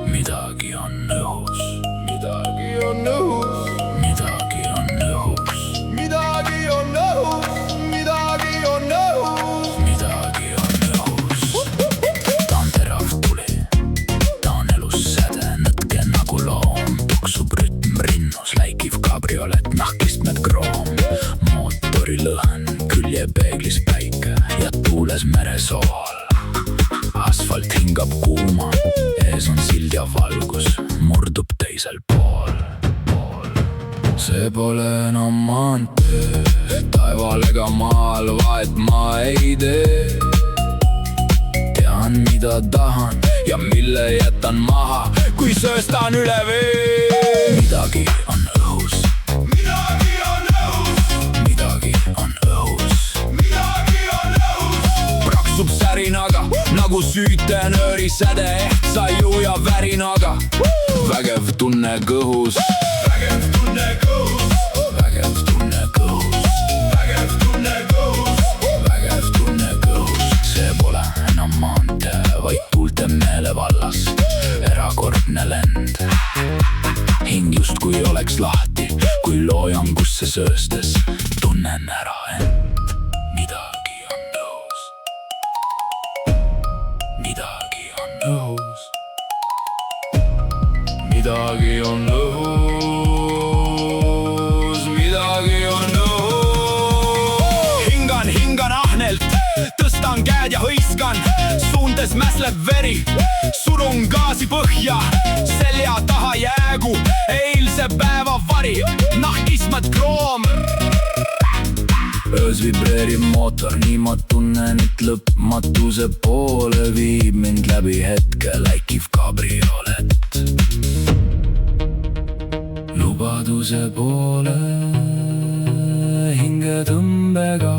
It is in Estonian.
Midagi on õhus, midagi on õhus, midagi on õhus, midagi on õhus, midagi on õhus, midagi on õhus. Ta on terav tuli, ta on elus säde, nõtke nagu loom, tuksub rütm rinnus, läikiv kabriolett, nahkistmed kroom, mootori lõhn, küljepeeglis päike ja tuules meresool. Asfalt hingab kuuma, ees on sild ja valgus, murdub teisel pool. See pole enam maantee, taeval ega maal vahet ma ei tee. Tean, mida tahan ja mille jätan maha, kui sööstan üle vee. Midagi on õhus, midagi on õhus, midagi on õhus, midagi on õhus. Praksub särinaga nagu süütenööri säde, saju ja värinaga. Vägev tunne kõhus, vägev tunne kõhus, vägev tunne kõhus, vägev tunne kõhus, vägev tunne kõhus. See pole enam maantee, vaid tuulte meelevallas, erakordne lend. Hing justkui oleks lahti, kui loojangusse sööstes tunnen ära end. Midagi on õhus, midagi on õhus, midagi on õhus, midagi on õhus. Hingan ahnelt, tõstan käed ja hõiskan, suundes mäsleb veri, surun gaasi põhja, selja taha jäägu eilse päeva vari, nahkismad kroom. Öös vibreerib mootor, nii ma tunnen, et lõpmatuse poole viib mind läbi hetke läikiv kabriolett. Lubaduse poole hingetõmbega